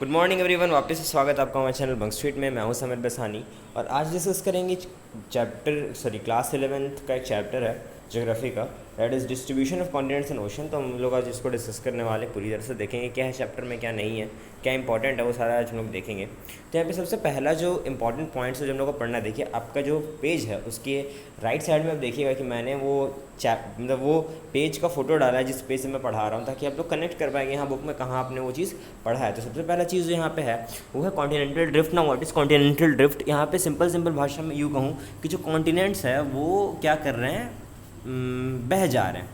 Good morning everyone, वापस से स्वागत है आपका हमारे चैनल बंग स्ट्रीट में। मैं हूं समीर बेसानी और आज डिस्कस करेंगे क्लास 11th का एक चैप्टर है ज्योग्राफी का, that is distribution of continents and ocean. तो हम लोग आज इसको डिस्कस करने वाले, पूरी तरह से देखेंगे क्या है चैप्टर में, क्या नहीं है, क्या इंपॉर्टेंट है, वो सारा आज हम लोग देखेंगे। तो यहाँ पे सबसे पहला जो इंपॉर्टेंट पॉइंट्स है जो हम लोग को पढ़ना है, देखिए आपका जो पेज है उसके राइट साइड में आप देखिएगा कि मैंने वो वो पेज का फोटो डाला है जिस पेज से मैं पढ़ा रहा हूँ, ताकि आप लोग कनेक्ट कर पाएंगे यहाँ बुक में कहाँ आपने वो चीज़ पढ़ा है। तो सबसे पहला चीज़ जो यहाँ पे है वो है कॉन्टिनेंटल ड्रिफ्ट। ना व्हाट इज़ कॉन्टिनेंटल ड्रिफ्ट? यहाँ पे सिंपल भाषा में यूँ कहूँ कि जो कॉन्टिनेंट्स है वो क्या कर रहे हैं, बह जा रहे हैं।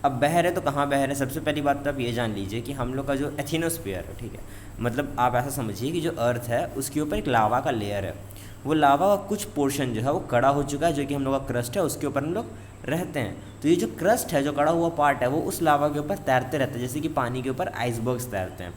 अब बह रहे तो कहाँ बह रहे हैं? सबसे पहली बात तो आप ये जान लीजिए कि हम लोग का जो एथिनोस्फीयर है, ठीक है, मतलब आप ऐसा समझिए कि जो अर्थ है उसके ऊपर एक लावा का लेयर है। वो लावा का कुछ पोर्शन जो है वो कड़ा हो चुका है, जो कि हम लोग का क्रस्ट है, उसके ऊपर हम लोग रहते हैं। तो ये जो क्रस्ट है, जो कड़ा हुआ पार्ट है, वो उस लावा के ऊपर तैरते रहते हैं, जैसे कि पानी के ऊपर आइसबर्ग्स तैरते हैं।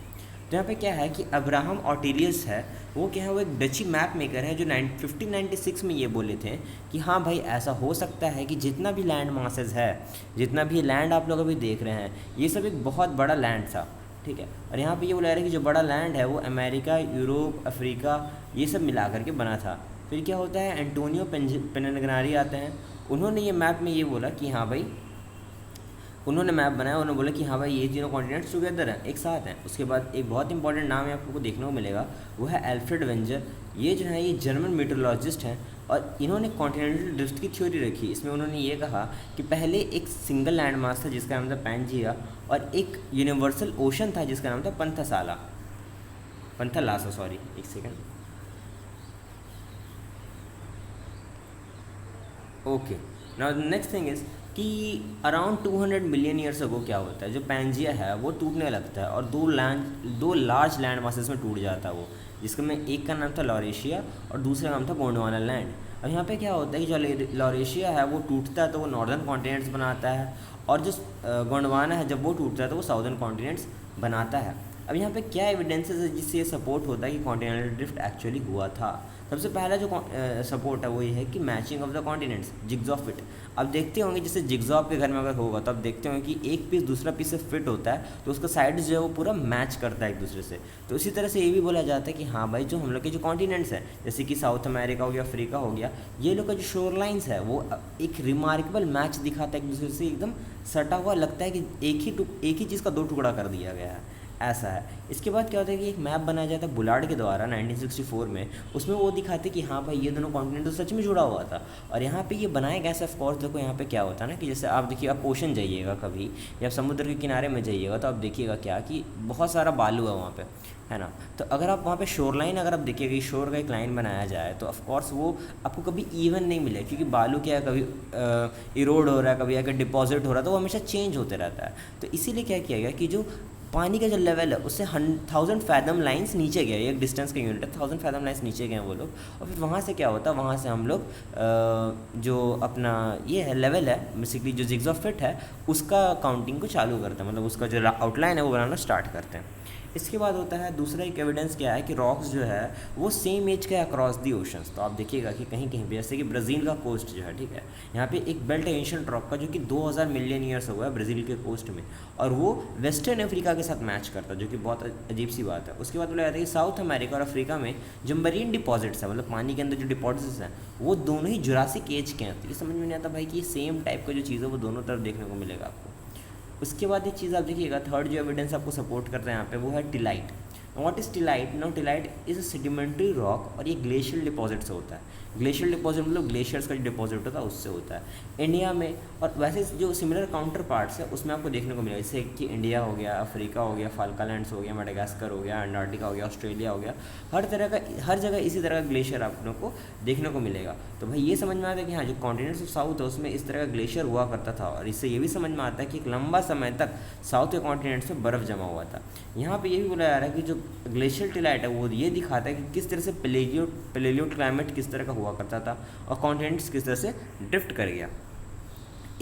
तो यहाँ पे क्या है कि अब्राहम ऑटिलियस है, वो क्या है, वो एक डची मैप मेकर है जो 1596 में ये बोले थे कि हाँ भाई ऐसा हो सकता है कि जितना भी लैंड मासेस है, जितना भी लैंड आप लोग अभी देख रहे हैं, ये सब एक बहुत बड़ा लैंड था, ठीक है। और यहाँ पे ये बोला रहे कि जो बड़ा लैंड है वो अमेरिका, यूरोप, अफ्रीका, ये सब मिला करके बना था। फिर क्या होता है, एंटोनियो पेनेग्रारी आते हैं, उन्होंने ये मैप में ये बोला कि हाँ भाई, उन्होंने मैप बनाया, उन्होंने बोला कि हाँ भाई ये तीनों कॉन्टिनेंट्स टुगेदर हैं, एक साथ हैं। उसके बाद एक बहुत इंपॉर्टेंट नाम है आपको देखने को मिलेगा, वो है एल्फ्रेड वेंजर। ये जो है ये जर्मन मीटरोलॉजिस्ट हैं और इन्होंने कॉन्टिनेंटल ड्रिफ्ट की थ्योरी रखी। इसमें उन्होंने ये कहा कि पहले एक सिंगल लैंड मास था जिसका नाम था पैंजिया, और एक यूनिवर्सल ओशन था जिसका नाम था पंथालासा, सॉरी एक second, okay. Now next thing is कि अराउंड 200 मिलियन ईयर्स अगो क्या होता है, जो पैंजिया है वो टूटने लगता है और दो लार्ज लैंड मासेस में टूट जाता है वो, जिसका में एक का नाम था लॉरेशिया और दूसरा नाम था गोंडवाना लैंड। अब यहाँ पे क्या होता है कि जो लॉरेशिया है वो टूटता है तो वो नॉर्दर्न कॉन्टिनेंट्स बनाता है, और जो गोंडवाना है जब वो टूटता है तो वो साउदर्न कॉन्टिनेंट्स बनाता है। अब यहाँ पे क्या एविडेंसेस है जिससे ये सपोर्ट होता है कि कॉन्टिनेंटल ड्रिफ्ट एक्चुअली हुआ था? सबसे पहला जो सपोर्ट है वो ये है कि matching of the continents, jigsaw fit. अब देखते होंगे जैसे जिग्जॉ आपके घर में अगर होगा तो आप देखते होंगे कि एक पीस दूसरा पीस से फिट होता है तो उसका साइड जो है वो पूरा मैच करता है एक दूसरे से। तो इसी तरह से ये भी बोला जाता है कि हाँ भाई जो हम लोग के जो कॉन्टिनेंट्स हैं, जैसे कि साउथ अमेरिका हो गया, अफ्रीका हो गया, ये लोग का जो शोर लाइन्स है वो एक रिमार्केबल मैच दिखाता है एक दूसरे से, एकदम सटा हुआ लगता है कि एक ही चीज़ का दो टुकड़ा कर दिया गया है, ऐसा है। इसके बाद क्या होता है कि एक मैप बनाया जाता है बुलार्ड के द्वारा 1964 में, उसमें वो दिखाते कि हाँ भाई ये दोनों कॉन्टिनेंट तो सच में जुड़ा हुआ था। और यहाँ पे ये बनाया गया, ऑफ कोर्स देखो यहाँ पे क्या होता है ना कि जैसे आप देखिए, आप ओशन जाइएगा कभी या समुद्र के किनारे में जाइएगा तो आप देखिएगा क्या कि बहुत सारा बालू है वहाँ पे, है ना। तो अगर आप वहाँ पे शोर लाइन अगर आप देखिएगा, शोर का एक लाइन बनाया जाए तो ऑफकोर्स वो आपको कभी इवन नहीं मिलेगा, क्योंकि बालू क्या है, कभी इरोड हो रहा है, कभी अगर डिपॉजिट हो रहा है, तो वो हमेशा चेंज होते रहता है। तो इसीलिए क्या किया गया कि जो पानी का जो लेवल है उससे 1000 फैदम लाइन्स नीचे गए, एक डिस्टेंस का यूनिट है, 1000 फैदम लाइन्स नीचे गए वो लोग। और फिर वहाँ से क्या होता है, वहाँ से हम लोग जो अपना ये है लेवल है, बेसिकली जो जिग्स ऑफ फिट है, उसका काउंटिंग को चालू करते हैं, मतलब उसका जो आउटलाइन है वो बनाना स्टार्ट करते हैं। इसके बाद होता है दूसरा एक एविडेंस क्या है कि रॉक्स जो है वो सेम एज का अक्रॉस दी ओशंस। तो आप देखिएगा कि कहीं कहीं पे जैसे कि ब्राज़ील का कोस्ट जो है, ठीक है, यहाँ पे एक बेल्ट है एंशिएंट रॉक का जो कि 2000 मिलियन ईयर्स हुआ है ब्राज़ील के कोस्ट में, और वो वेस्टर्न अफ्रीका के साथ मैच करता है, जो कि बहुत अजीब सी बात है। उसके बाद बोला जाता है कि साउथ अमेरिका और अफ्रीका में जो मरीन डिपॉजिट्स है, मतलब पानी के अंदर जो डिपॉजिट्स हैं, वो दोनों ही जुरासिक एज के हैं। तो ये समझ में नहीं आता भाई कि सेम टाइप का जो चीज़ है वो दोनों तरफ देखने को मिलेगा आपको। उसके बाद एक चीज़ आप देखिएगा, थर्ड जो एविडेंस आपको सपोर्ट करता है यहाँ पे वो है tillite. What is tillite? No, tillite is a sedimentary rock, और ये ग्लेशियल डिपॉजिट से होता है। ग्लेशियल डिपॉजिट मतलब ग्लेशियर्स का जो डिपॉजिट होता है उससे होता है इंडिया में। और वैसे जो सिमिलर काउंटर पार्ट्स है उसमें आपको देखने को मिलेगा, जैसे कि इंडिया हो गया, अफ्रीका हो गया, फाल्कलैंड्स हो गया, मेडागास्कर हो गया, अंटार्कटिका हो गया, ऑस्ट्रेलिया हो गया, हर जगह इसी तरह का ग्लेशियर आप लोग को देखने को मिलेगा। तो भाई ये समझ में आता है कि हाँ जो कॉन्टिनेंट्स ऑफ साउथ है उसमें इस तरह का ग्लेशियर हुआ करता था, और इससे ये भी समझ में आता है कि एक लंबा समय तक साउथ के कॉन्टिनेंट्स में बर्फ़ जमा हुआ था। यहाँ पे ये भी बोला जा रहा है कि जो ग्लेशियल टिलाइट है वो ये दिखाता है कि किस तरह से पेलेलियो क्लाइमेट किस तरह का हुआ करता था और कॉन्टिनेंट्स किस तरह से ड्रिफ्ट कर गया।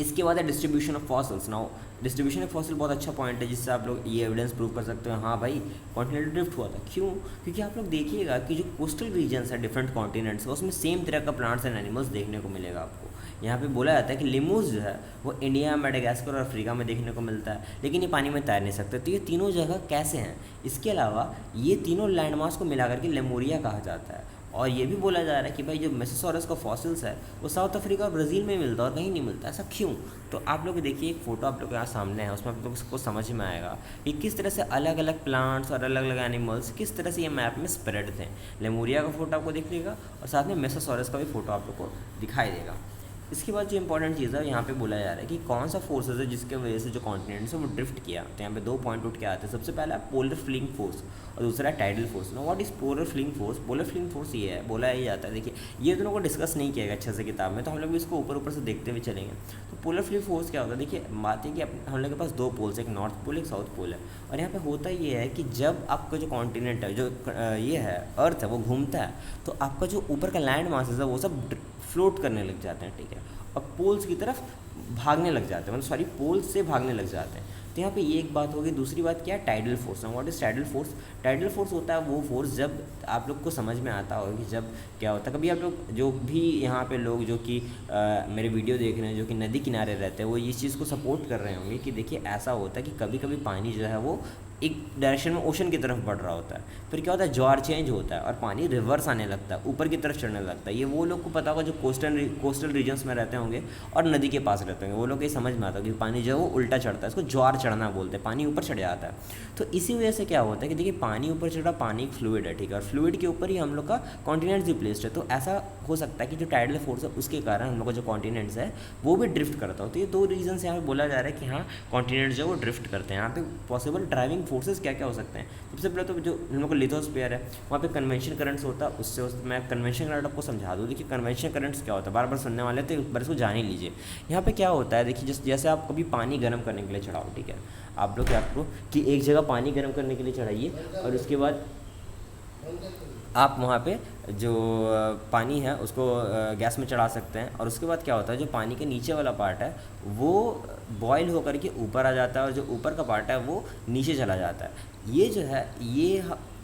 इसके बाद है distribution of fossils. Now distribution of fossil बहुत अच्छा पॉइंट है जिससे आप लोग ये एविडेंस प्रूव कर सकते हो, हाँ भाई कॉन्टिनेंटल ड्रिफ्ट हुआ था। क्यों? क्योंकि आप लोग देखिएगा कि जो कोस्टल रीजन्स है डिफरेंट कॉन्टिनेंट्स का, उसमें सेम तरह का प्लांट्स एंड एनिमल्स देखने को मिलेगा आपको। यहाँ पे बोला जाता है कि लिमूस जो है वो इंडिया, मेडागास्कर और अफ्रीका में देखने को मिलता है, लेकिन ये पानी में तैर नहीं सकते। तो ये तीनों जगह कैसे हैं? इसके अलावा ये तीनों लैंडमार्क्स को मिला करके लेमोरिया कहा जाता है। और ये भी बोला जा रहा है कि भाई जो मेसोसॉरस का फॉसिल्स है वो साउथ अफ्रीका और ब्राज़ील में मिलता है और कहीं नहीं मिलता। ऐसा क्यों? तो आप लोग देखिए एक फ़ोटो आप लोग के यहाँ सामने है, उसमें आप लोग को समझ में आएगा कि किस तरह से अलग अलग प्लांट्स और अलग अलग एनिमल्स किस तरह से ये मैप में स्प्रेड थे। लेमोरिया का फोटो आपको दिख लेगा और साथ में मेसोसॉरस का भी फोटो आप लोग को दिखाई देगा। इसके बाद जो इंपॉर्टेंट चीज़ है यहाँ पे बोला जा रहा है कि कौन सा फोर्सेस है जिसके वजह से जो कॉन्टिनेंट्स है वो ड्रिफ्ट किया। तो यहाँ पे 2 पॉइंट उठ के आते हैं। सबसे पहला है पोलर फ्लिंग फोर्स और दूसरा है tidal force. No what is polar fleeing force? Polar fleeing force ये है, बोला ही जाता है, देखिए ये दोनों को डिस्कस नहीं किया गया अच्छे से किताब में, तो हम लोग इसको ऊपर ऊपर से देखते हुए चलेंगे। तो पोलर फ्लिंग फोर्स क्या होता है? देखिए बात है कि हम लोग के पास 2 पोल्स, एक नॉर्थ पोल एक साउथ पोल है। और यहाँ पे होता ये है कि जब आपका जो कॉन्टिनेंट है, जो ये है अर्थ है, वो घूमता है तो आपका जो ऊपर का लैंड मासेस है वो सब फ्लोट करने लग जाते हैं, ठीक है, और पोल्स की तरफ भागने लग जाते हैं, मतलब सॉरी पोल्स से भागने लग जाते हैं। तो यहाँ पे ये एक बात होगी। दूसरी बात क्या है? Tidal force. What is tidal force? Tidal force होता है वो फोर्स, जब आप लोग को समझ में आता होगा कि जब क्या होता है, कभी आप लोग जो भी यहाँ पे लोग जो कि मेरे वीडियो देख रहे हैं जो कि नदी किनारे रहते हैं वो इस चीज़ को सपोर्ट कर रहे होंगे कि देखिए ऐसा होता है कि कभी कभी पानी जो है वो एक डायरेक्शन में ओशन की तरफ बढ़ रहा होता है, फिर क्या होता है ज्वार चेंज होता है और पानी रिवर्स आने लगता है, ऊपर की तरफ चढ़ने लगता है। ये वो लोग को पता होगा जो कोस्टल रीजन्स में रहते होंगे और नदी के पास रहते होंगे, वो लोग ये समझ में आता है कि पानी जो है वो उल्टा चढ़ता है, इसको ज्वार चढ़ना बोलते हैं, पानी ऊपर चढ़ जाता है। तो इसी वजह से क्या होता है कि देखिए पानी ऊपर चढ़ा, पानी एक फ्लूइड है, ठीक है, और फ्लूइड के ऊपर ही हम लोग का कॉन्टिनेंट्स भी प्लेस्ड है। तो ऐसा हो सकता है कि जो टाइडल फोर्स है उसके कारण हम लोग का जो कॉन्टिनेंट्स है वो भी ड्रिफ्ट करता हो। तो ये 2 रीजन से यहाँ पे बोला जा रहा है कि हाँ कॉन्टिनेंट्स जो है वो ड्रिफ्ट करते हैं। यहाँ पे पॉसिबल ड्राइविंग फोर्सेस क्या क्या हो सकते हैं? सबसे पहले तो जो हम लोग का लिथोस्फीयर है वहाँ पे कन्वेंशन करंट्स होता है, उससे मैं कन्वेंशन करंट आपको समझा दूँ। देखिए कन्वेंशन करंट्स क्या होता है, बार बार सुनने वाले तो एक बार इसको जान ही लीजिए। यहाँ पे क्या होता है, देखिए जैसे आप कभी पानी गर्म करने के लिए चढ़ाओ, ठीक है, आप लोग क्या करो कि एक जगह पानी गर्म करने के लिए चढ़ाइए और उसके बाद आप वहाँ पे जो पानी है उसको गैस में चढ़ा सकते हैं। और उसके बाद क्या होता है, जो पानी के नीचे वाला पार्ट है वो बॉयल होकर के ऊपर आ जाता है और जो ऊपर का पार्ट है वो नीचे चला जाता है। ये जो है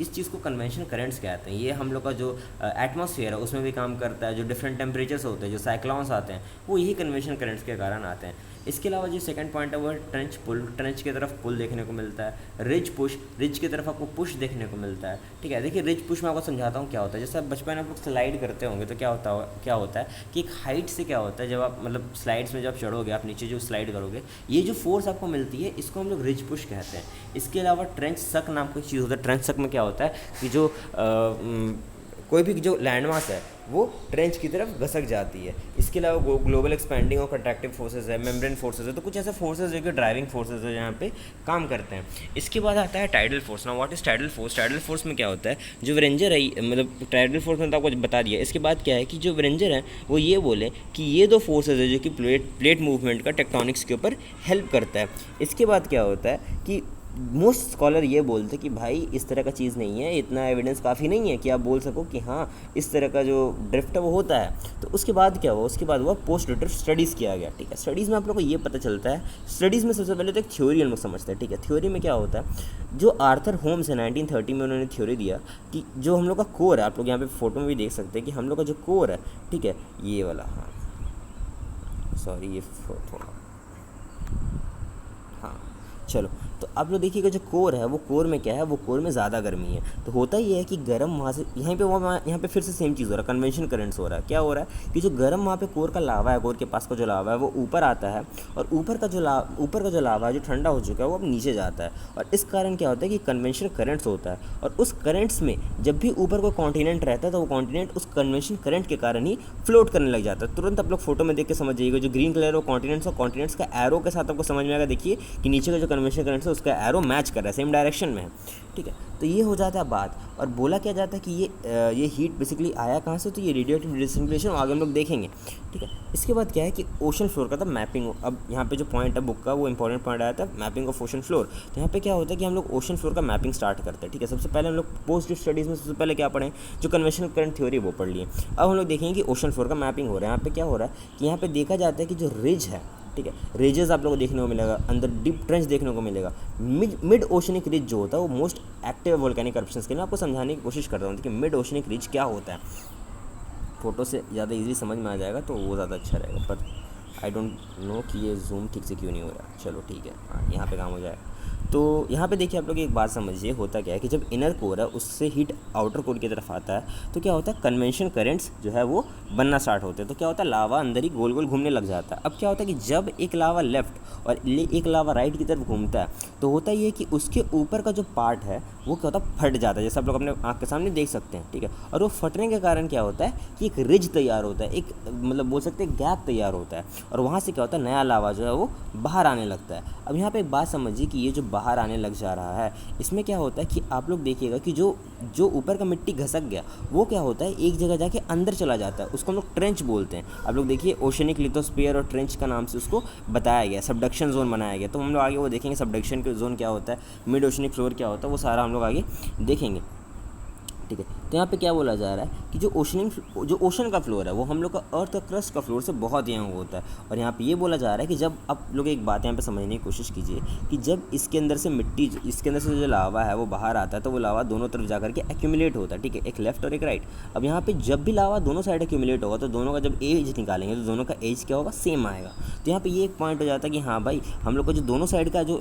इस चीज़ को कन्वेंशन करंट्स कहते हैं। ये हम लोग का जो एटमॉस्फेयर है उसमें भी काम करता है। जो डिफरेंट टेम्परेचर्स होते हैं, जो साइक्लोन्स आते हैं, वो यही कन्वेंशन करंट्स के कारण आते हैं। इसके अलावा जो सेकंड पॉइंट है वो है ट्रेंच पुल। ट्रेंच की तरफ पुल देखने को मिलता है। रिज पुश, रिज की तरफ आपको पुश देखने को मिलता है, ठीक है। देखिए रिज पुश मैं आपको समझाता हूँ क्या होता है। जैसे आप बचपन में आप लोग स्लाइड करते होंगे तो क्या होता है कि एक हाइट से क्या होता है, जब आप मतलब स्लाइड्स में जब चढ़ोगे, आप नीचे जो स्लाइड करोगे, ये जो फोर्स आपको मिलती है इसको हम लोग रिज पुश कहते हैं। इसके अलावा ट्रेंच सक नाम की चीज़ होता है। ट्रेंच सक में क्या होता है कि जो कोई भी जो लैंडमास है वो ट्रेंच की तरफ घसक जाती है। इसके अलावा ग्लोबल एक्सपेंडिंग और कंट्रैक्टिव फोर्सेस है, मेम्ब्रेन फोर्सेस है। तो कुछ ऐसे फोर्सेस जो कि ड्राइविंग फोर्सेस है यहाँ पे काम करते हैं। इसके बाद आता है टाइडल फोर्स। ना what is tidal force? Tidal force में क्या होता है, जो वेरेंजर है, मतलब टाइडल फोर्स में तो आपको बता दिया। इसके बाद क्या है कि जो वेरेंजर है वो ये बोले कि ये 2 फोर्सेस है जो कि प्लेट मूवमेंट का टेक्टोनिक्स के ऊपर हेल्प करता है। इसके बाद क्या होता है कि मोस्ट स्कॉलर ये बोलते कि भाई इस तरह का चीज़ नहीं है, इतना एविडेंस काफ़ी नहीं है कि आप बोल सको कि हाँ इस तरह का जो ड्रिफ्ट है वो होता है। तो उसके बाद क्या हुआ, उसके बाद हुआ पोस्ट ड्रिफ्ट स्टडीज़ किया गया, ठीक है। स्टडीज़ में आप लोग को ये पता चलता है, स्टडीज़ में सबसे पहले तो एक थ्योरी हम लोग समझते हैं, ठीक है। थ्योरी में क्या होता है, जो आर्थर होम्स है 1930 में उन्होंने थ्योरी दिया कि जो हम लोग का कोर है, आप लोग यहाँ पे फोटो में भी देख सकते हैं कि हम लोग का जो कोर है, ठीक है, ये वाला, हाँ सॉरी ये थोड़ा, हाँ चलो, तो आप लोग देखिएगा जो कोर है वो कोर में क्या है, वो कोर में ज़्यादा गर्मी है। तो होता ये है कि गर्म वहाँ से यहाँ पे फिर से सेम चीज़ हो रहा है, कन्वेंशन करंट्स हो रहा है। क्या हो रहा है कि जो गर्म वहाँ पे कोर का लावा है, कोर के पास का जो लावा है वो ऊपर आता है और ऊपर का जो लावा है जो ठंडा हो चुका है वो अब नीचे जाता है। और इस कारण क्या होता है कि कन्वेंशन करंट्स होता है। और उस करंट्स में जब भी ऊपर कोई कॉन्टिनेंट रहता है तो वो कॉन्टिनेंट उस कन्वेंशन करंट के कारण ही फ्लोट करने लग जाता है। तुरंत आप लोग फोटो में देख के समझ जाइएगा, जो ग्रीन कलर वो कॉन्टिनेंट्स और कॉन्टिनेंट्स का एरो के साथ आपको समझ में आएगा। देखिए कि नीचे का जो कन्वेंशन करंट है उसका एरो मैच कर रहा है, सेम डायरेक्शन में है, ठीक है। तो ये हो जाता है बात। और बोला क्या जाता है कि ये हीट बेसिकली आया कहाँ से, तो ये रेडियोएक्टिव डिसइंटीग्रेशन आगे हम लोग देखेंगे, ठीक है। इसके बाद क्या है कि ओशन फ्लोर का था मैपिंग। अब यहाँ पे जो पॉइंट है बुक का वो इंपॉर्टेंट पॉइंट आया था, मैपिंग ऑफ ओशन फ्लोर। तो यहाँ पे क्या होता है कि हम लोग ओशन फ्लोर का मैपिंग स्टार्ट करते हैं, ठीक है। सबसे पहले हम लोग पोस्ट स्टडीज़ में सबसे पहले क्या पढ़ें, जो कन्वेंशनल करंट थ्योरी वो पढ़ लिए। अब हम लोग देखेंगे कि ओशन फ्लोर का मैपिंग हो रहा है। यहाँ पे क्या हो रहा है कि यहाँ पे देखा जाता है कि जो रिज है, ठीक है, रिजेस आप लोगों को देखने को मिलेगा, अंदर डीप ट्रेंच देखने को मिलेगा। मिड ओशनिक रिज जो होता है वो मोस्ट एक्टिव वोल्केनिक eruptions के लिए आपको समझाने की कोशिश कर रहा हूँ कि मिड ओशनिक रिज क्या होता है। फोटो से ज़्यादा इजीली समझ में आ जाएगा तो वो ज़्यादा अच्छा रहेगा। पर आई डोंट नो कि ये जूम ठीक से क्यों नहीं हो रहा, चलो ठीक है, हाँ यहाँ पे काम हो जाए। तो यहाँ पे देखिए आप लोग एक बात समझिए, होता क्या है कि जब इनर कोर है उससे हीट आउटर कोर की तरफ आता है तो क्या होता है, कन्वेंशन करेंट्स जो है वो बनना स्टार्ट होते हैं। तो क्या होता है, लावा अंदर ही गोल गोल घूमने लग जाता है। अब क्या होता है कि जब एक लावा लेफ्ट और एक लावा राइट की तरफ घूमता है तो होता ये है कि उसके ऊपर का जो पार्ट है वो क्या होता है, फट जाता है, जैसे आप लोग अपने आँख के सामने देख सकते हैं, ठीक है। और वो फटने के कारण क्या होता है कि एक रिज तैयार होता है, एक मतलब बोल सकते हैं गैप तैयार होता है, और वहाँ से क्या होता है, नया लावा जो है वो बाहर आने लगता है। अब यहाँ पे एक बात समझिए कि ये जो बाहर आने लग जा रहा है, इसमें क्या होता है कि आप लोग देखिएगा कि जो ऊपर का मिट्टी घसक गया वो क्या होता है, एक जगह जाके अंदर चला जाता है, उसको हम लोग ट्रेंच बोलते हैं। आप लोग देखिए ओशनिक लिथोस्फीयर और ट्रेंच का नाम से उसको बताया गया, सबडक्शन जोन बनाया गया। तो हम लोग आगे वो देखेंगे सबडक्शन जोन क्या होता है, मिड ओशनिक फ्लोर क्या होता है, वो सारा हम लोग आगे देखेंगे, ठीक है। तो यहाँ पे क्या बोला जा रहा है कि जो ओशन का फ्लोर है वो हम लोग का अर्थ और क्रस्ट का फ्लोर से बहुत यंग होता है। और यहाँ पे ये बोला जा रहा है कि जब आप लोग एक बात यहाँ पे समझने की कोशिश कीजिए कि जब इसके अंदर से मिट्टी, इसके अंदर से जो लावा है वो बाहर आता है तो वो लावा दोनों तरफ जा करके एक्यूमुलेट होता है, ठीक है, एक लेफ्ट और एक राइट। अब यहाँ पे जब भी लावा दोनों साइड एक्यूमुलेट होगा तो दोनों का जब एज निकालेंगे तो दोनों का एज क्या होगा, सेम आएगा। तो यहाँ पे ये एक पॉइंट हो जाता है कि हाँ भाई हम लोग का जो दोनों साइड का जो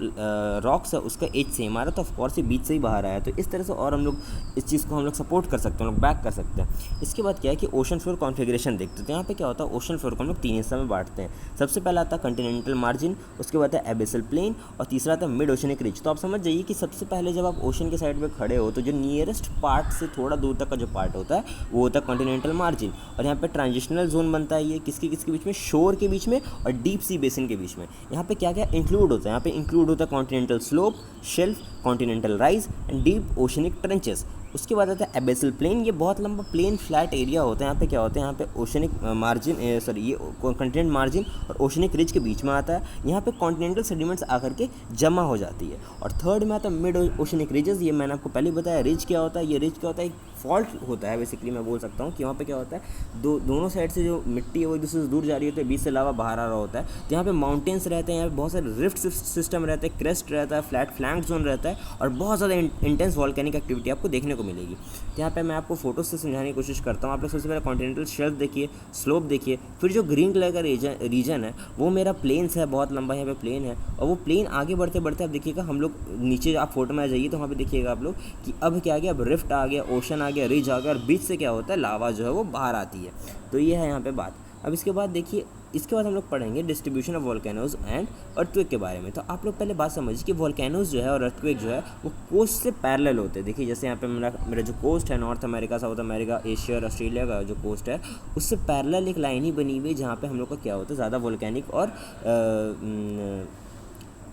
रॉक्स है उसका एज सेम आ रहा है, तो ऑफकोर्स ये बीच से ही बाहर आया। तो इस तरह से और हम लोग इस चीज़ को हम लोग सपोर्ट कर सकते हैं, हम लोग बैक कर सकते हैं। इसके बाद क्या है कि ओशन फ्लोर कॉन्फ़िगरेशन देखते हैं। तो यहाँ पे क्या होता है, ओशन फ्लोर को हम लोग 3 हिस्सा में बांटते हैं। सबसे पहला आता है कॉन्टिनेंटल मार्जिन, उसके बाद आता है एबेसल प्लेन, और तीसरा आता है मिड ओशनिक रिज। तो आप समझ जाइए कि सबसे पहले जब आप ओशन के साइड पे खड़े हो तो जो नियरेस्ट पार्ट से थोड़ा दूर तक का जो पार्ट होता है वो होता है कॉन्टिनेंटल मार्जिन। और यहाँ पे ट्रांजिशनल जोन बनता है, ये किसके बीच में, शोर के बीच में और डीप सी बेसिन के बीच में। यहाँ पे क्या क्या इंक्लूड होता है, यहाँ पे इंक्लूड होता है continental slope, shelf, continental rise and deep oceanic trenches. उसके बाद आता है एबेसल प्लेन, ये बहुत लंबा प्लेन फ्लैट एरिया होता है। यहाँ पे क्या होता है, यहाँ पे ओशनिक मार्जिन ये कॉन्टिनेंट मार्जिन और ओशनिक रिज के बीच में आता है। यहाँ पे कॉन्टिनेंटल सेडिमेंट्स आकर के जमा हो जाती है। और थर्ड में आता है मिड ओशनिक रिजेस, ये मैंने आपको पहले बताया। रिज क्या होता है, ये रिज क्या होता है, एक फॉल्ट होता है बेसिकली, मैं बोल सकता हूँ कि वहाँ पे क्या होता है, दोनों साइड से जो मिट्टी है वो एक दूसरे से दूर जा रही होती है, बीच से लावा बाहर आ रहा होता है। तो यहाँ पे माउंटेन्स रहते हैं, यहाँ पे बहुत सारे रिफ्ट सिस्टम रहते हैं, क्रेस्ट रहता है, फ्लैट फ्लैंक जोन रहता है, और बहुत ज़्यादा इंटेंस वॉल्केनिक एक्टिविटी आपको देखने को मिलेगी। तो यहाँ पे मैं आपको फोटो से समझाने की कोशिश करता हूँ। आप लोग सबसे पहले कॉन्टिनेंटल शेल्फ देखिए, स्लोप देखिए, फिर जो ग्रीन कलर का रीजन है वो मेरा प्लेन्स है, बहुत लंबा यहाँ पे प्लेन है। और वो प्लेन आगे बढ़ते बढ़ते आप देखिएगा, हम लोग नीचे आप फोटो में आ जाइए तो वहाँ पे देखिएगा आप लोग कि अब क्या आ गया, अब रिफ्ट आ गया, ओशन आ गया, रिज आ गया, और बीच से क्या होता है, लावा जो है वो बाहर आती है। तो ये है यहाँ पे बात। अब इसके बाद देखिए, इसके बाद हम लोग पढ़ेंगे distribution of volcanoes and earthquake के बारे में। तो आप लोग पहले बात समझिए कि वोल्केनोज जो है और अर्थक्वेक जो है वो कोस्ट से पैरेलल होते हैं। देखिए जैसे यहाँ पे मेरा जो कोस्ट है, north America, south America, Asia और ऑस्ट्रेलिया का जो कोस्ट है, उससे पैरेलल एक लाइन ही बनी हुई है जहाँ पे हम लोग का क्या होता है, ज़्यादा वोल्केनिक और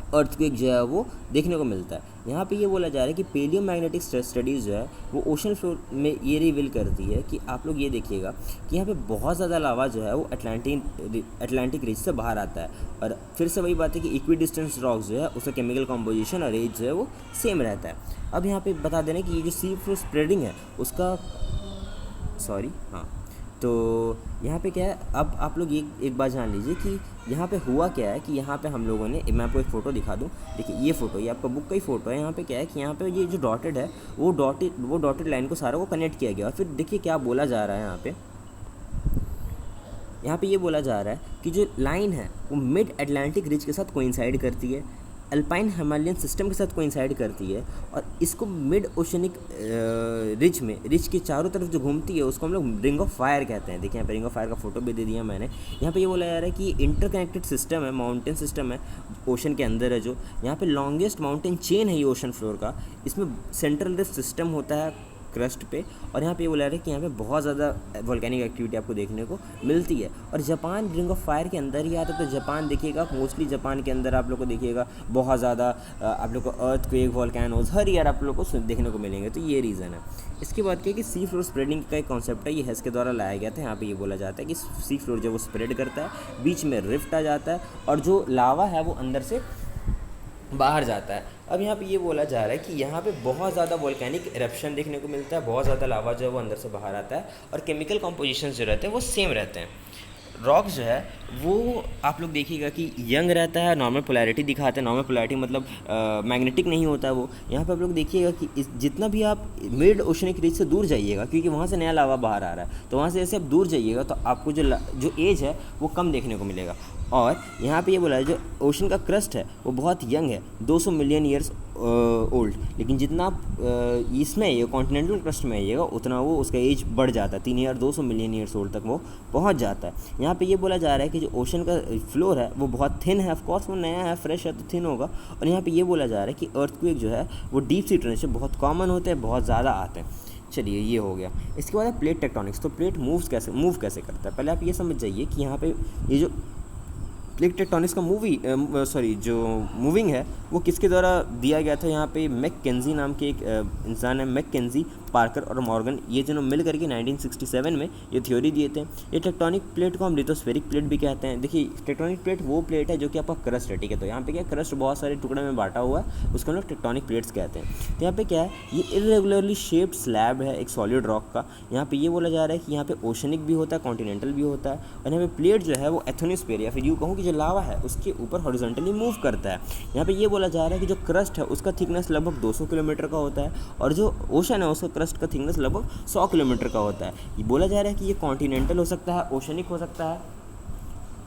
अर्थक्वेक जो है वो देखने को मिलता है। यहाँ पे ये बोला जा रहा है कि पेलियोमैग्नेटिक स्टडीज़ जो है वो ओशन फ्लोर में ये रिवील करती है कि आप लोग ये देखिएगा कि यहाँ पे बहुत ज़्यादा लावा जो है वो अटलांटिक रिज से बाहर आता है। और फिर से वही बात है कि इक्वी डिस्टेंस रॉक्स जो है उसका केमिकल कॉम्पोजिशन और एज जो है वो सेम रहता है। अब यहाँ पे बता देना कि ये जो सी फ्लोर स्प्रेडिंग है उसका तो यहाँ पे क्या है, अब आप लोग एक बात जान लीजिए कि यहाँ पे हुआ क्या है कि यहाँ पे हम लोगों ने, मैं आपको एक फ़ोटो दिखा दूँ। देखिए ये फ़ोटो, ये आपका बुक का ही फ़ोटो है। यहाँ पे क्या है कि यहाँ पे ये जो डॉटेड है वो डॉटेड लाइन को सारा को कनेक्ट किया गया। और फिर देखिए क्या बोला जा रहा है यहाँ पे ये बोला जा रहा है कि जो लाइन है वो मिड अटलांटिक रिज के साथ कोइंसाइड करती है, अल्पाइन हिमालयन सिस्टम के साथ कोइंसाइड करती है, और इसको मिड ओशनिक रिज के चारों तरफ जो घूमती है उसको हम लोग रिंग ऑफ फायर कहते हैं। देखिए यहाँ पे रिंग ऑफ फायर का फोटो भी दे दिया मैंने। यहाँ पे ये बोला जा रहा है कि इंटरकनेक्टेड सिस्टम है, माउंटेन सिस्टम है ओशन के अंदर है। जो यहाँ पे लॉन्गेस्ट माउंटेन चेन है ये ओशन फ्लोर का, इसमें सेंट्रल रिफ्ट सिस्टम होता है क्रस्ट पे। और यहाँ पे ये बोला रहा है कि यहाँ पे बहुत ज़्यादा वोल्केनिक एक्टिविटी आपको देखने को मिलती है। और जापान रिंग ऑफ फायर के अंदर ही आता है। तो जापान देखिएगा, मोस्टली जापान के अंदर आप लोग को देखिएगा बहुत ज़्यादा आप लोग को अर्थक्वेक, वोल्केनोज हर ईयर आप लोग को देखने को मिलेंगे। तो ये रीज़न है। इसके बाद क्या है कि सी फ्लोर स्प्रेडिंग का एक कॉन्सेप्ट है, ये हेस के द्वारा लाया गया था। यहाँ पे ये बोला जाता है कि सी फ्लोर जब वो स्प्रेड करता है बीच में रिफ्ट आ जाता है और जो लावा है वो अंदर से बाहर जाता है। अब यहाँ पे ये बोला जा रहा है कि यहाँ पे बहुत ज़्यादा वोल्केनिक इरप्शन देखने को मिलता है, बहुत ज़्यादा लावा जो है वो अंदर से बाहर आता है, और केमिकल कॉम्पोजिशन जो रहते हैं वो सेम रहते हैं। रॉक जो है वो आप लोग देखिएगा कि यंग रहता है, नॉर्मल पोलैरिटी दिखाता है। नॉर्मल पोलैरिटी मतलब मैग्नेटिक नहीं होता है वो। यहाँ पे आप लोग देखिएगा कि जितना भी आप मिड ओशनिक रिज से दूर जाइएगा, क्योंकि वहाँ से नया लावा बाहर आ रहा है, तो वहाँ से जैसे आप दूर जाइएगा तो आपको जो एज है वो कम देखने को मिलेगा। और यहाँ पे ये बोला है जो ओशन का क्रस्ट है वो बहुत यंग है, 200 मिलियन ईयर्स ओल्ड। लेकिन जितना आप इसमें ये कॉन्टिनेंटल क्रस्ट में आइएगा उतना वो उसका एज बढ़ जाता है, 3200 मिलियन ईयर्स ओल्ड तक वो पहुंच जाता है। यहाँ पे ये बोला जा रहा है कि जो ओशन का फ्लोर है वो बहुत थिन है। ऑफकोर्स वो नया है, फ्रेश है तो थिन होगा। और यहाँ पे ये बोला जा रहा है कि अर्थक्वेक जो है वो डीप सी ट्रेंच बहुत कॉमन होते हैं, बहुत ज़्यादा आते हैं। चलिए ये हो गया। इसके बाद है प्लेट टेक्टोनिक्स। तो प्लेट मूव कैसे करता है, पहले आप ये समझ जाइए कि यहाँ पे ये जो प्लेट टेक्टोनिक्स का जो मूविंग है वो किसके द्वारा दिया गया था। यहाँ पे मैककेंजी नाम के एक इंसान है, मैककेंजी, पार्कर और मॉर्गन, ये दोनों मिल करके 1967 में ये थ्योरी दिए थे। ये टेक्टोनिक प्लेट को हम लिथोस्फेरिक प्लेट भी कहते हैं। देखिए टेक्टोनिक प्लेट वो प्लेट है जो कि आपका क्रस्ट है, ठीक है। तो यहाँ पे क्या क्रस्ट बहुत सारे टुकड़े में बांटा हुआ है, उसको हम लोग टेक्टोनिक प्लेट्स कहते हैं। तो यहाँ पे क्या है, ये इरेगुलरली शेप्ड स्लैब है एक सॉलिड रॉक का। यहाँ पे ये बोला जा रहा है कि यहाँ पे ओशनिक भी होता है, कॉन्टिनेंटल भी होता है। और यहाँ पे प्लेट जो है वो एथोनोस्फीयर या फिर यूँ कहूँ कि जो लावा है उसके ऊपर हॉरिजॉन्टली मूव करता है। यहाँ पे ये बोला जा रहा है कि जो क्रस्ट है उसका थिकनेस लगभग 200 किलोमीटर का होता है, और जो ओशन है उसका क्रस्ट का थिकनेस लगभग 100 किलोमीटर का होता है। ये बोला जा रहा है कि ये कॉन्टिनेंटल हो सकता है, ओशनिक हो सकता है,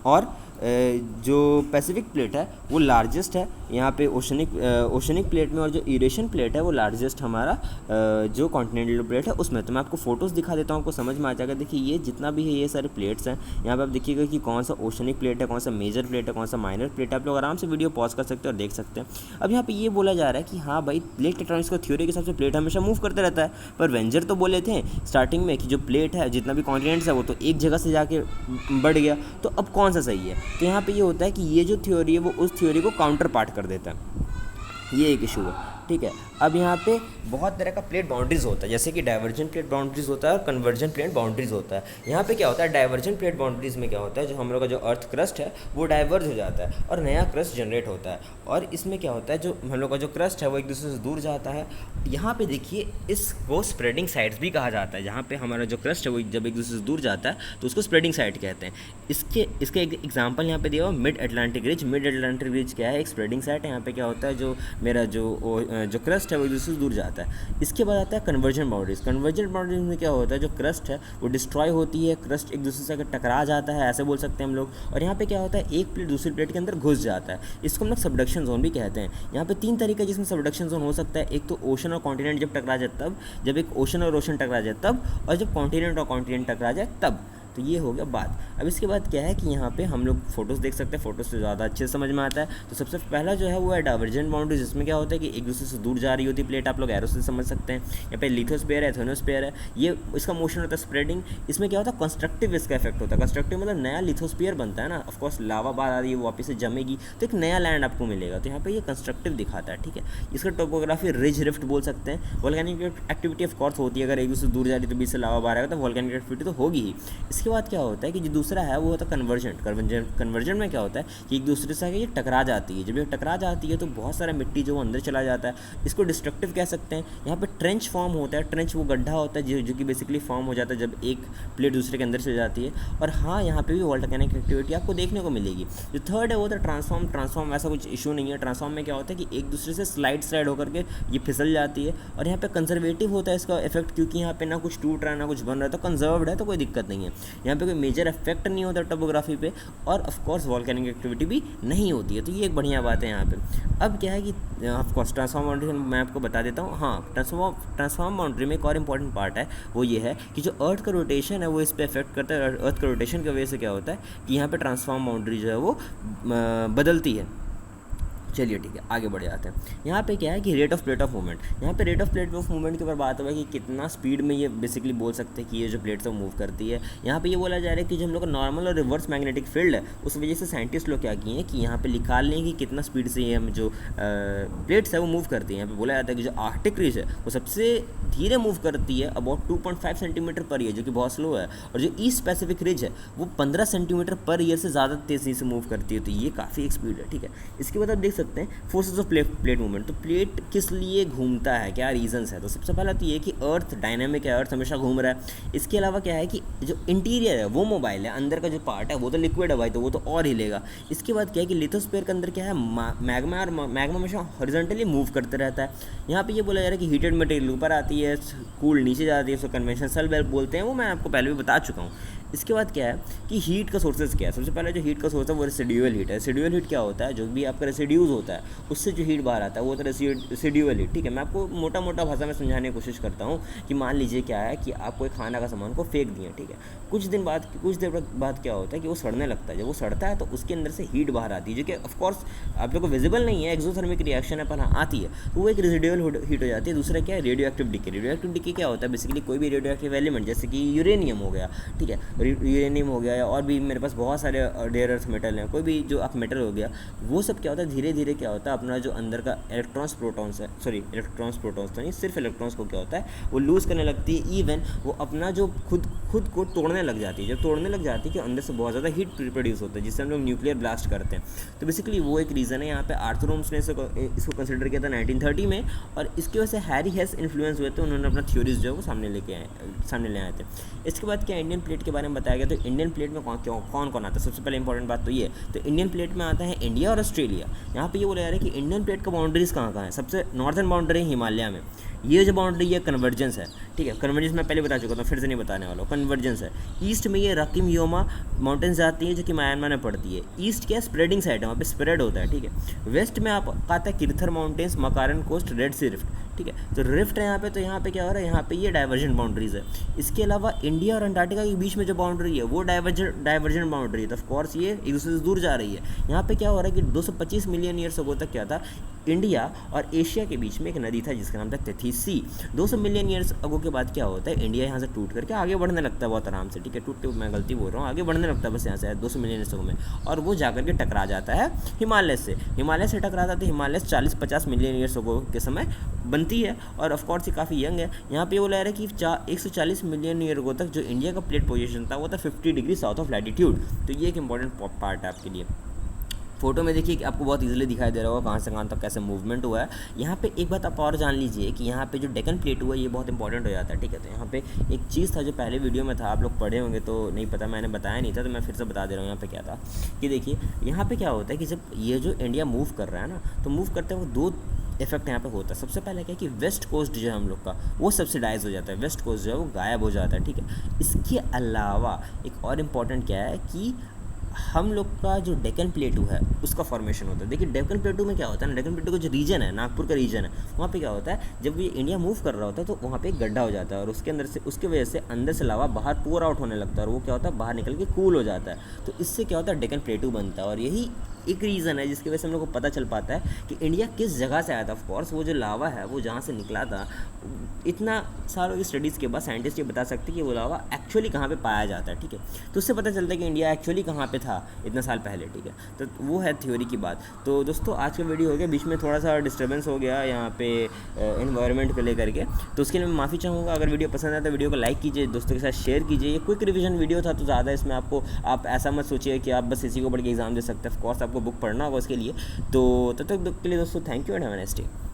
और जो पैसिफिक प्लेट है वो लार्जेस्ट है यहाँ पे ओशनिक प्लेट में, और जो यूरेशियन प्लेट है वो लार्जेस्ट हमारा जो कॉन्टिनेंटल प्लेट है उसमें। तो मैं आपको फोटोज़ दिखा देता हूँ, आपको समझ में आ जाएगा। देखिए ये जितना भी है ये सारे प्लेट्स हैं, यहाँ पे आप देखिएगा कि कौन सा ओशनिक प्लेट है, कौन सा मेजर प्लेट है, कौन सा माइनर प्लेट है। आप लोग आराम से वीडियो पॉज कर सकते हैं और देख सकते हैं। अब यहाँ पे ये बोला जा रहा है कि हाँ भाई प्लेट टेक्टोनिक्स का थ्योरी के हिसाब से प्लेट हमेशा मूव करते रहता है, पर वेंजर तो बोले थे स्टार्टिंग में कि जो प्लेट है जितना भी कॉन्टिनेंट्स है वो तो एक जगह से जाके बढ़ गया, तो अब कौन सा सही है। तो यहाँ पे ये होता है कि ये जो थ्योरी है वो उस थ्योरी को काउंटर पार्ट कर देता है, ये एक इशू है, ठीक है। अब यहाँ पे बहुत तरह का प्लेट बाउंड्रीज होता है, जैसे कि डाइवर्जेंट प्लेट बाउंड्रीज होता है और कन्वर्जेंट प्लेट बाउंड्रीज होता है। यहाँ पे क्या होता है, डाइवर्जेंट प्लेट बाउंड्रीज में क्या होता है, जो हम लोग का जो अर्थ क्रस्ट है वो डाइवर्ज हो जाता है और नया क्रस्ट जनरेट होता है। और इसमें क्या होता है, जो हम लोग का जो क्रस्ट है वो एक दूसरे से दूर जाता है। यहाँ पे देखिए इसको स्प्रेडिंग साइड्स भी कहा जाता है। जहाँ पे हमारा जो क्रस्ट है वो जब एक दूसरे से दूर जाता है तो उसको स्प्रेडिंग साइड कहते हैं। इसके एक एग्जाम्पल यहाँ पे दिया हुआ mid Atlantic ridge. Mid Atlantic ridge क्या है, एक स्प्रेडिंग साइड है। यहाँ पे क्या होता है, जो मेरा जो क्रस्ट है वो एक दूसरे से दूर जाता है। इसके बाद आता है कन्वर्जन बाउंड्रीज। कन्वर्जन बाउंड्रीज में क्या होता है, जो क्रस्ट है वो डिस्ट्रॉय होती है, क्रस्ट एक दूसरे से अगर टकरा जाता है ऐसे बोल सकते हैं हम लोग। और यहाँ पे क्या होता है, एक प्लेट दूसरी प्लेट के अंदर घुस जाता है, इसको हम लोग सबडक्शन जोन भी कहते हैं। यहाँ पे 3 तरीके जिसमें सबडक्शन जोन हो सकता है। एक तो ओशन और कॉन्टिनेंट जब टकरा जाए तब, जब एक ओशन और ओशन टकरा जाए तब, और जब कॉन्टिनेंट और कॉन्टिनेंट टकरा जाए तब। तो ये हो गया बात। अब इसके बाद क्या है कि यहाँ पे हम लोग फोटोज़ देख सकते हैं, फोटोज़ से ज़्यादा अच्छे से समझ में आता है। तो सबसे पहला जो है वो है डाइवर्जेंट बाउंड्री, जिसमें क्या होता है कि एक दूसरे से दूर जा रही होती है प्लेट, आप लोग एरो से समझ सकते हैं। यहाँ पे लिथोस्फीयर है, एथोनोस्फीयर है, ये इसका मोशन होता है स्प्रेडिंग। इसमें क्या होता है, कंस्ट्रक्टिव इसका इफेक्ट होता है। कंस्ट्रक्टिव मतलब नया लिथोस्फीयर बनता है ना, ऑफकोर्स लावा बाहर आ रही है वो वापस से जमेगी तो एक नया लैंड आपको मिलेगा। तो यहाँ पे ये कंस्ट्रक्टिव दिखाता है, ठीक है। इसका टोपोग्राफी रिज रिफ्ट बोल सकते हैं। वोल्केनिक एक्टिविटी ऑफ कोर्स होती है, अगर एक दूसरे से दूर जा रही है तो बीच से लावा बाहर आएगा तो वोल्केनिक एक्टिविटी तो होगी ही। इसके बाद क्या होता है कि जो दूसरा है वो होता है कन्वर्जेंट में क्या होता है कि एक दूसरे से ये टकरा जाती है। जब ये टकरा जाती है तो बहुत सारा मिट्टी जो अंदर चला जाता है, इसको डिस्ट्रक्टिव कह सकते हैं। यहाँ पे ट्रेंच फॉर्म होता है। ट्रेंच वो गड्ढा होता है जो कि बेसिकली फॉर्म हो जाता है जब एक प्लेट दूसरे के अंदर चल जाती है। और हाँ, यहाँ पे भी वोल्केनिक एक्टिविटी आपको देखने को मिलेगी। जो थर्ड है वो होता है ट्रांसफॉर्म वैसा कुछ इशू नहीं है। ट्रांसफॉर्म में क्या होता है कि एक दूसरे से स्लाइड होकर के ये फिसल जाती है। और यहाँ पे कंजर्वेटिव होता है इसका इफेक्ट, क्योंकि यहाँ पे ना कुछ टूट रहा है ना कुछ बन रहा है, तो कंजर्व्ड है तो कोई दिक्कत नहीं है। यहाँ पे कोई मेजर इफेक्ट नहीं होता टोपोग्राफी पे, और ऑफ कोर्स वोल्केनिक एक्टिविटी भी नहीं होती है। तो ये एक बढ़िया बात है यहाँ पे। अब क्या है कि ऑफ कोर्स ट्रांसफॉर्म बाउंड्री मैं आपको बता देता हूँ। हाँ, ट्रांसफॉर्म बाउंड्री में एक और इंपॉर्टेंट पार्ट है, वो ये है कि जो अर्थ का रोटेशन है वो इस पर इफेक्ट करता है। अर्थ का रोटेशन की वजह से क्या होता है कि यहाँ पे ट्रांसफॉर्म बाउंड्री जो है वो बदलती है। चलिए ठीक है, आगे बढ़ जाते हैं। यहाँ पे क्या है कि rate of plate of movement. यहाँ पे rate of plate of movement के ऊपर बात हुआ है कि कितना स्पीड में ये बेसिकली बोल सकते हैं कि ये जो प्लेट्स है मूव करती है। यहाँ पे ये बोला जा रहा है कि जो हम लोग का नॉर्मल और रिवर्स मैग्नेटिक फील्ड है उस वजह से साइंटिस्ट लोग क्या किए हैं कि यहाँ पे निकाल लें कि कितना स्पीड से ये हम जो प्लेट्स है वो मूव करती हैं। यहाँ पे बोला जाता है कि जो आर्कटिक रीज है वो सबसे धीरे मूव करती है, अबाउट 2.5 सेंटीमीटर पर ईयर, जो कि बहुत स्लो है। और जो ईस्ट पैसिफिक रिज है वो 15 सेंटीमीटर पर ईयर से ज़्यादा तेज़ी से मूव करती है। तो ये काफ़ी एक स्पीड है, ठीक है। इसके बाद आप देख सकते हैं फोर्सेस ऑफ प्लेट मूवमेंट। तो प्लेट किस लिए घूमता है, क्या रीजंस है? तो सबसे पहला तो ये है कि अर्थ डायनामिक है, अर्थ हमेशा घूम रहा है। इसके अलावा क्या है कि जो इंटीरियर है वो मोबाइल है, अंदर का जो पार्ट है वो तो लिक्विड है भाई, तो वो तो और हिलेगा। इसके बाद क्या है कि लिथोस्फीयर के अंदर क्या है, मैग्मा, और मैग्मा हमेशा हॉरिजॉन्टली मूव करते रहता है। यहाँ पे ये बोला जा रहा है कि हीटेड मटेरियल ऊपर आती है, कूल नीचे जाती है, उसको कन्वेंशनल बल्ब बोलते हैं, वो मैं आपको पहले भी बता चुका हूँ। इसके बाद क्या है कि हीट का सोर्सेज क्या है? सबसे पहले जो हीट का सोर्स है वो रेसिड्यूअल हीट है। रेसिड्यूअल हीट क्या होता है? जो भी आपका रेसिड्यूज होता है उससे जो हीट बाहर आता है वो होता है रेसिड्यूअल हीट, ठीक है। मैं आपको मोटा मोटा भाषा में समझाने की कोशिश करता हूँ कि मान लीजिए क्या है कि आप कोई खाना का सामान को फेंक दिए, ठीक है। कुछ देर बाद क्या होता है कि वो सड़ने लगता है। जब वो सड़ता है तो उसके अंदर से हीट बाहर आती है, जो कि ऑफकोर्स आप लोग को विजिबल नहीं है, एक्सोथर्मिक रिएक्शन है, पर हाँ आती है। तो वो एक रेसिड्यूअल हीट हो जाती है। दूसरा क्या है, radio active decay. Radio active decay क्या होता है? बेसिकली कोई भी रेडियो एक्टिव एलिमेंट, जैसे कि यूरेनियम हो गया, ठीक है, यूरेनियम हो गया, या और भी मेरे पास बहुत सारे रेयर अर्थ मेटल हैं, कोई भी जो आप मेटल हो गया, वो सब क्या होता है धीरे धीरे क्या होता है अपना जो अंदर का इलेक्ट्रॉन्स प्रोटॉन्स तो नहीं, सिर्फ इलेक्ट्रॉन्स को क्या होता है वो लूज़ करने लगती है। इवन वो अपना जो खुद को तोड़ने लग जाती है। जब तोड़ने लग जाती है कि अंदर से बहुत ज़्यादा हीट प्रोड्यूस होता है, जिससे हम लोग न्यूक्लियर ब्लास्ट करते हैं। तो बेसिकली वो एक रीज़न है। यहाँ पे आर्थर होम्स ने इसको कंसिडर किया था 1930 में, और इसकी वजह से हैरी हेस इन्फ्लुएंस हुए थे। उन्होंने अपना थ्योरीज जो है वो सामने ले आए थे। इसके बाद क्या इंडियन प्लेट के बारे में बताया गया। तो इंडियन प्लेट में कौन आता है? सबसे पहले इंपॉर्टेंट बात तो ये है, तो इंडियन प्लेट में आता है इंडिया और ऑस्ट्रेलिया। यहाँ पे ये बोला जा रहा है कि इंडियन प्लेट का बाउंड्रीज कहाँ है? सबसे नॉर्दर्न बाउंड्री हिमालय में। ये जो बाउंड्री है कन्वर्जेंस है, ठीक है। कन्वर्जेंस मैं पहले बता चुका था, फिर से नहीं बताने वाला हूँ। कन्वर्जेंस है। ईस्ट में ये रकीम योमा माउंटेन्स जाती है जो कि म्यांमार में पड़ती है। ईस्ट क्या स्प्रेडिंग साइड है, वहाँ पे स्प्रेड होता है, ठीक है। वेस्ट में आप आता है किरथर माउंटेन्स, मकारन कोस्ट, रेड सी रिफ्ट, ठीक है। तो रिफ्ट है यहाँ पे, तो यहाँ पे क्या हो रहा है, यहाँ पे ये डाइवर्जेंट बाउंड्रीज है। इसके अलावा इंडिया और अंटार्कटिका के बीच में जो बाउंड्री है वो डाइवर्जेंट बाउंड्री है। तो ऑफकोर्स ये एक दूसरे से दूर जा रही है। यहाँ पे क्या हो रहा है कि 225 मिलियन ईयर्स अगो तक क्या था, इंडिया और एशिया के बीच में एक नदी था जिसका नाम था तेथीस सी। 200 मिलियन ईयर्स अगो के बाद क्या होता है, इंडिया यहाँ से टूट करके आगे बढ़ने लगता है बहुत आराम से, ठीक है। टूट के मैं गलती बोल रहा हूँ, आगे बढ़ने लगता है बस यहाँ से 200 मिलियन ईयर्स अगो में, और वो जाकर के टकरा जाता है हिमालय से। हिमालय से टकराता है तो हिमालय 40-50 मिलियन ईयर्स अगो के समय बनती है, और ऑफकोर्स ये काफ़ी यंग है। यहाँ पे वो लग रहा है कि 140 मिलियन ईयर अगो तक जो इंडिया का प्लेट पोजीशन था वो था 50 डिग्री साउथ ऑफ लैटिट्यूड। तो ये एक इंपॉर्टेंट पार्ट है आपके लिए। फोटो में देखिए कि आपको बहुत इजीली दिखाई दे रहा होगा कहाँ से कहाँ तक कैसे मूवमेंट हुआ है। यहाँ पे एक बात आप और जान लीजिए कि यहाँ पे जो डेक्कन प्लेट हुआ है ये बहुत इंपॉर्टेंट हो जाता है, ठीक है। तो यहाँ पे एक चीज़ था जो पहले वीडियो में था, आप लोग पढ़े होंगे तो नहीं पता, मैंने बताया नहीं था, तो मैं फिर से बता दे रहा हूँ। यहाँ पे क्या था कि देखिए यहाँ पे क्या होता है कि जब ये जो इंडिया मूव कर रहा है ना, तो मूव करते हुए 2 इफेक्ट यहाँ पे होता है। सबसे पहले क्या है कि वेस्ट कोस्ट जो है हम लोग का वो सब्सिडाइज हो जाता है, वेस्ट कोस्ट जो है वो गायब हो जाता है, ठीक है। इसके अलावा एक और इम्पॉर्टेंट क्या है कि हम लोग का जो डेक्कन प्लेटू है उसका फॉर्मेशन होता है। देखिए डेक्कन प्लेटू में क्या होता है ना, डेक्कन प्लेटू का जो रीजन है, नागपुर का रीजन है, वहाँ पे क्या होता है जब ये इंडिया मूव कर रहा होता है तो वहाँ पे एक गड्ढा हो जाता है, और उसके अंदर से उसकी वजह से अंदर से लावा बाहर पोर आउट होने लगता है, और वो क्या होता है बाहर निकल के कूल हो जाता है। तो इससे क्या होता है डेक्कन प्लेटू बनता है, और यही एक रीज़न है जिसकी वजह से हम लोग को पता चल पाता है कि इंडिया किस जगह से आया था। ऑफकोर्स वो जो लावा है वो जहाँ से निकला था, इतना सालों की स्टडीज़ के बाद साइंटिस्ट ये बता सकते हैं कि वो लावा एक्चुअली कहाँ पे पाया जाता है, ठीक है। तो उससे पता चलता है कि इंडिया एक्चुअली कहाँ पे था इतना साल पहले, ठीक है। तो वो है थ्योरी की बात। तो दोस्तों आज का वीडियो हो गया, बीच में थोड़ा सा डिस्टर्बेंस हो गया यहाँ पे एनवायरनमेंट को लेकर के, तो उसके लिए मैं माफ़ी चाहूँगा। अगर वीडियो पसंद आया तो वीडियो को लाइक कीजिए, दोस्तों के साथ शेयर कीजिए। ये क्विक रिविजन वीडियो था तो ज़्यादा इसमें आपको आप ऐसा मत सोचिए कि आप बस इसी को पढ़ के एग्जाम दे सकते हैं। ऑफकोर्स आपको बुक पढ़ना होगा उसके लिए। तो तब तक के लिए दोस्तों thank you and have a nice day.